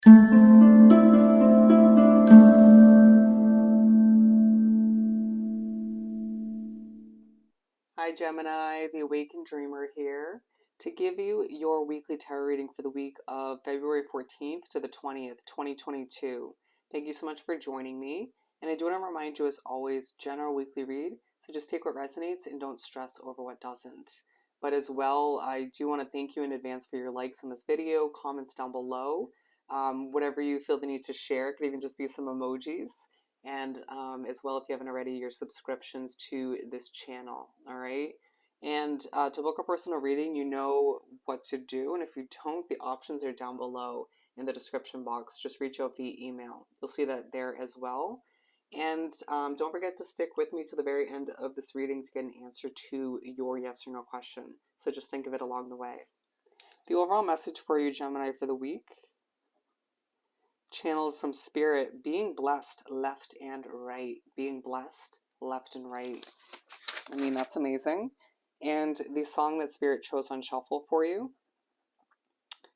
Hi Gemini, the Awakened Dreamer here to give you your weekly tarot reading for the week of February 14th to the 20th, 2022. Thank you so much for joining me. And I do want to remind you, as always, general weekly read. So just take what resonates and don't stress over what doesn't. But as well, I do want to thank you in advance for your likes on this video, comments down below, whatever you feel the need to share. It could even just be some emojis. And as well, if you haven't already, your subscriptions to this channel, all right? And to book a personal reading, you know what to do, and if you don't, the options are down below in the description box. Just reach out via email. You'll see that there as well. And don't forget to stick with me to the very end of this reading to get an answer to your yes or no question. So just think of it along the way. The overall message for you, Gemini, for the week, channeled from Spirit: being blessed left and right. Being blessed left and right. I mean, that's amazing. And the song that Spirit chose on shuffle for you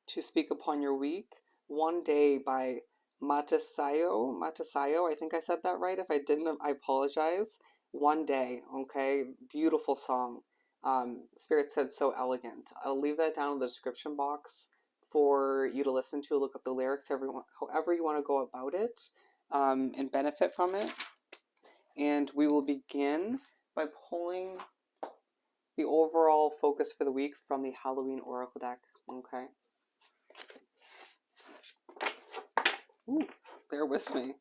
to speak upon your week, One Day by Matisyahu. I think I said that right. If I didn't, I apologize. One Day, okay? Beautiful song. Spirit said so elegant. I'll leave that down in the description box for you to listen to. Look up the lyrics, however you want to go about it, and benefit from it. And we will begin by pulling the overall focus for the week from the Halloween Oracle deck. Okay. Ooh, bear with me.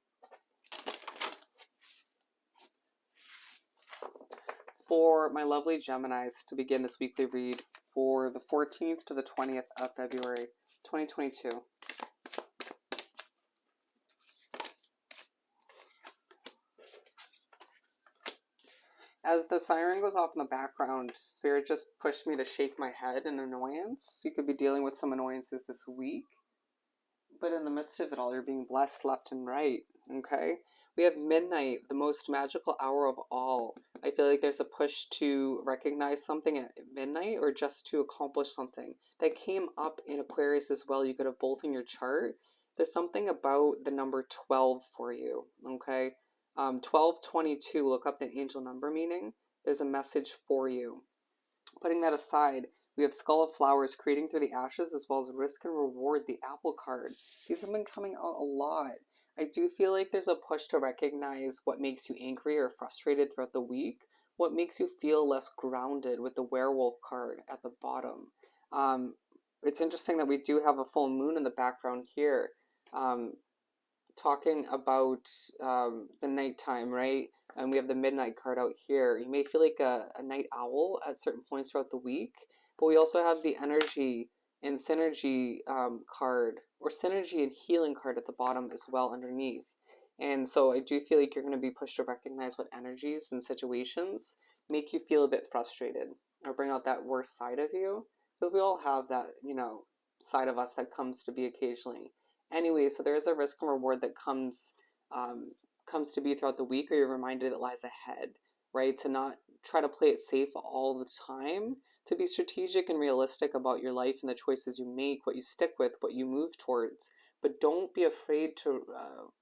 For my lovely Geminis to begin this weekly read for the 14th to the 20th of February, 2022. As the siren goes off in the background, Spirit just pushed me to shake my head in annoyance. You could be dealing with some annoyances this week. But in the midst of it all, you're being blessed left and right, okay? We have midnight, the most magical hour of all. I feel like there's a push to recognize something at midnight or just to accomplish something. That came up in Aquarius as well. You could have both in your chart. There's something about the number 12 for you, okay? 1222, look up the angel number meaning. There's a message for you. Putting that aside, we have Skull of Flowers, creating through the ashes, as well as risk and reward, the Apple card. These have been coming out a lot. I do feel like there's a push to recognize what makes you angry or frustrated throughout the week, what makes you feel less grounded, with the Werewolf card at the bottom. It's interesting that we do have a full moon in the background here, talking about the nighttime, right? And we have the midnight card out here. You may feel like a night owl at certain points throughout the week, but we also have the energy and synergy card, or synergy and healing card at the bottom as well underneath. And so I do feel like you're going to be pushed to recognize what energies and situations make you feel a bit frustrated or bring out that worst side of you. Because we all have that, you know, side of us that comes to be occasionally. Anyway, so there is a risk and reward that comes to be throughout the week, or you're reminded it lies ahead, right? To not try to play it safe all the time, to be strategic and realistic about your life and the choices you make, what you stick with, what you move towards. But don't be afraid to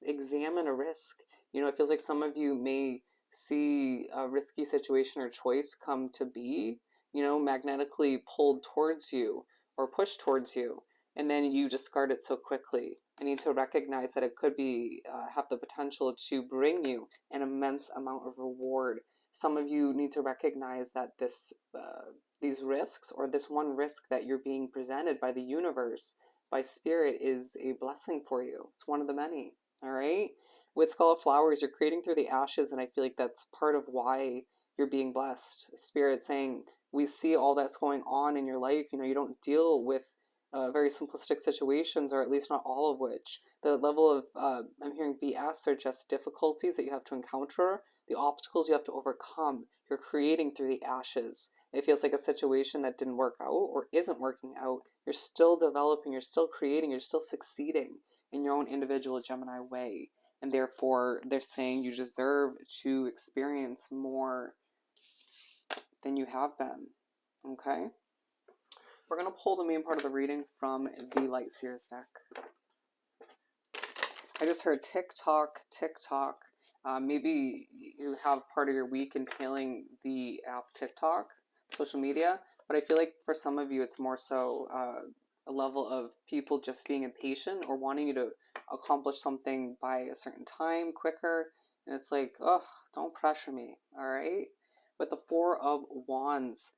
examine a risk. You know, it feels like some of you may see a risky situation or choice come to be, you know, magnetically pulled towards you or pushed towards you, and then you discard it so quickly. I need to recognize that it could be have the potential to bring you an immense amount of reward. Some of you need to recognize that these risks, or this one risk that you're being presented by the universe, by Spirit, is a blessing for you. It's one of the many, all right? With Skull of Flowers, you're creating through the ashes, and I feel like that's part of why you're being blessed. Spirit saying, we see all that's going on in your life. You know, you don't deal with very simplistic situations, or at least not all of which. The level of, I'm hearing BS, are just difficulties that you have to encounter, the obstacles you have to overcome. You're creating through the ashes. It feels like a situation that didn't work out or isn't working out. You're still developing, you're still creating, you're still succeeding in your own individual Gemini way. And therefore, they're saying you deserve to experience more than you have been. Okay? We're going to pull the main part of the reading from the Light Seers deck. I just heard TikTok, TikTok. Maybe you have part of your week entailing the app TikTok, social media, but I feel like for some of you it's more so a level of people just being impatient or wanting you to accomplish something by a certain time quicker. And it's like, oh, don't pressure me, all right? With the Four of Wands,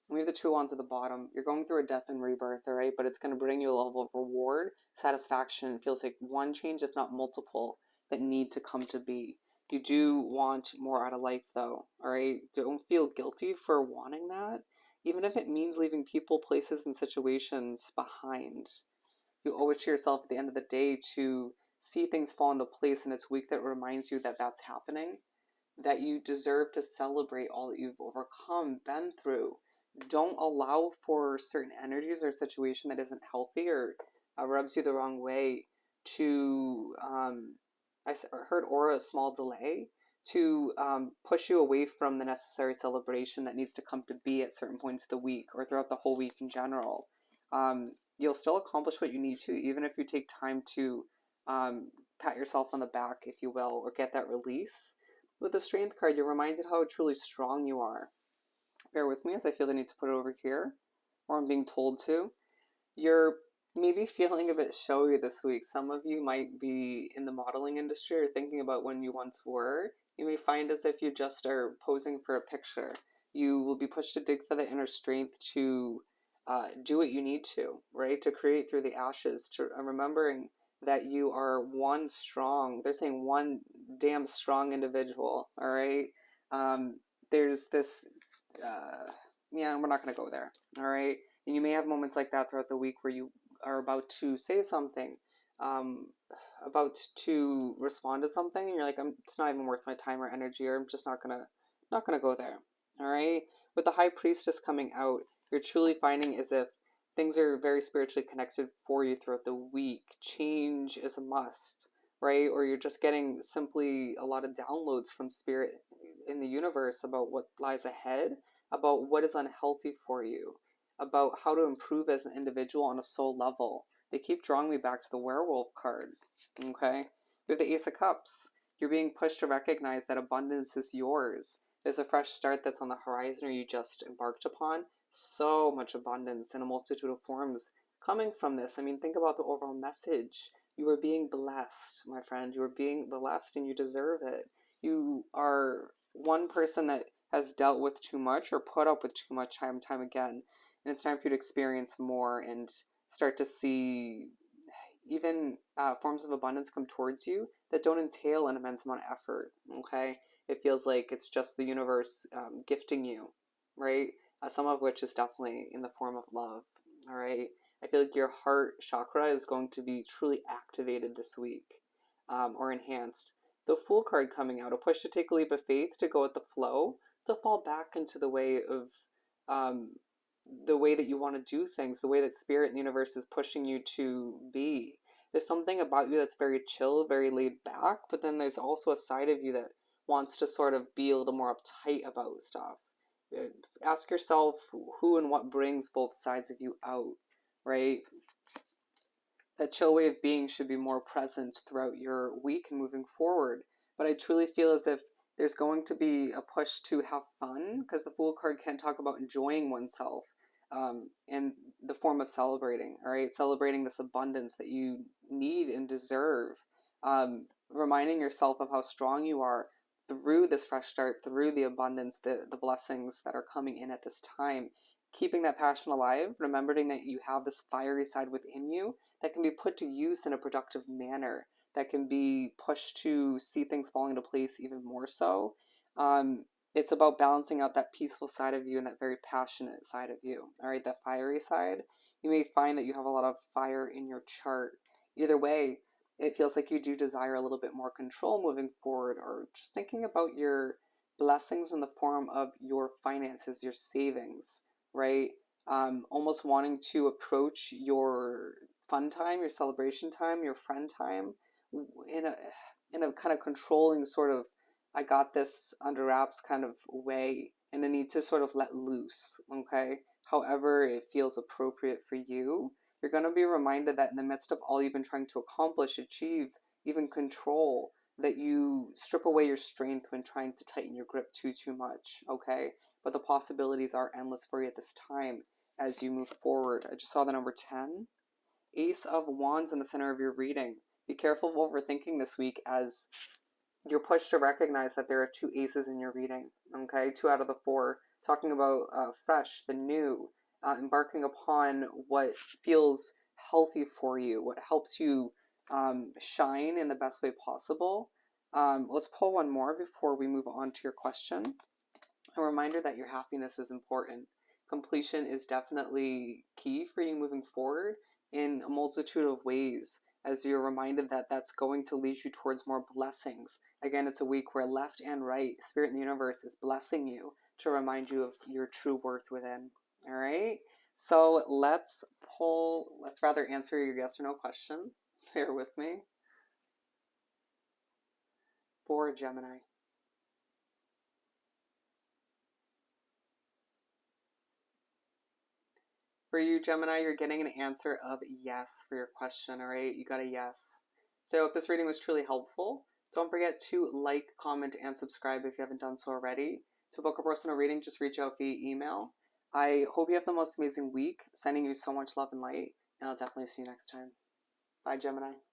we have the two wands at the bottom. You're going through a death and rebirth, all right? But it's going to bring you a level of reward, satisfaction. It feels like one change, if not multiple, that need to come to be. You do want more out of life, though, all right? Don't feel guilty for wanting that, even if it means leaving people, places, and situations behind. You owe it to yourself at the end of the day to see things fall into place, and it's week that reminds you that that's happening, that you deserve to celebrate all that you've overcome, been through. Don't allow for certain energies or situation that isn't healthy or rubs you the wrong way to, I heard aura, a small delay, to push you away from the necessary celebration that needs to come to be at certain points of the week or throughout the whole week in general. You'll still accomplish what you need to, even if you take time to pat yourself on the back, if you will, or get that release. With the Strength card, you're reminded how truly strong you are. Bear with me as I feel the need to put it over here, or I'm being told to. You're maybe feeling a bit showy this week. Some of you might be in the modeling industry or thinking about when you once were. You may find as if you just are posing for a picture. You will be pushed to dig for the inner strength to do what you need to, right? To create through the ashes, to remembering that you are one strong, they're saying one damn strong individual, all right? There's this, yeah, we're not going to go there, all right? And you may have moments like that throughout the week where you are about to say something, um, about to respond to something, and you're like, it's not even worth my time or energy, or I'm just not gonna go there. All right. With the High Priestess coming out, you're truly finding as if things are very spiritually connected for you throughout the week. Change is a must, right? Or you're just getting simply a lot of downloads from spirit in the universe about what lies ahead, about what is unhealthy for you, about how to improve as an individual on a soul level. They keep drawing me back to the werewolf card. Okay? We have the Ace of Cups. You're being pushed to recognize that abundance is yours. There's a fresh start that's on the horizon or you just embarked upon. So much abundance in a multitude of forms coming from this. I mean, think about the overall message. You are being blessed, my friend. You are being blessed and you deserve it. You are one person that has dealt with too much or put up with too much time and time again. And it's time for you to experience more and start to see even forms of abundance come towards you that don't entail an immense amount of effort. Okay, it feels like it's just the universe gifting you, right? Some of which is definitely in the form of love. All right, I feel like your heart chakra is going to be truly activated this week, or enhanced. The Fool card coming out, a push to take a leap of faith, to go with the flow, to fall back into um, the way that you want to do things, the way that spirit and the universe is pushing you to be. There's something about you that's very chill, very laid back, but then there's also a side of you that wants to sort of be a little more uptight about stuff. Ask yourself who and what brings both sides of you out, right? That chill way of being should be more present throughout your week and moving forward. But I truly feel as if there's going to be a push to have fun, because the Fool card can't talk about enjoying oneself in the form of celebrating, all right? Celebrating this abundance that you need and deserve. Reminding yourself of how strong you are through this fresh start, through the abundance, the blessings that are coming in at this time. Keeping that passion alive, remembering that you have this fiery side within you that can be put to use in a productive manner, that can be pushed to see things fall into place even more so. Um, it's about balancing out that peaceful side of you and that very passionate side of you. All right, that fiery side. You may find that you have a lot of fire in your chart. Either way, it feels like you do desire a little bit more control moving forward, or just thinking about your blessings in the form of your finances, your savings, right? Almost wanting to approach your fun time, your celebration time, your friend time in a kind of controlling sort of I got this under wraps kind of way, and a need to sort of let loose, okay? However it feels appropriate for you. You're going to be reminded that in the midst of all you've been trying to accomplish, achieve, even control, that you strip away your strength when trying to tighten your grip too much, okay? But the possibilities are endless for you at this time as you move forward. I just saw the number 10. Ace of Wands in the center of your reading. Be careful of overthinking this week as you're pushed to recognize that there are 2 aces in your reading, okay? 2 out of the 4. Talking about fresh, the new, embarking upon what feels healthy for you, what helps you shine in the best way possible. Let's pull one more before we move on to your question. A reminder that your happiness is important. Completion is definitely key for you moving forward in a multitude of ways, as you're reminded that that's going to lead you towards more blessings. Again, it's a week where left and right, Spirit in the universe is blessing you to remind you of your true worth within. All right? So let's rather answer your yes or no question. Bear with me. For Gemini. For you, Gemini, you're getting an answer of yes for your question, all right? You got a yes. So if this reading was truly helpful, don't forget to like, comment, and subscribe if you haven't done so already. To book a personal reading, just reach out via email. I hope you have the most amazing week. Sending you so much love and light, and I'll definitely see you next time. Bye, Gemini.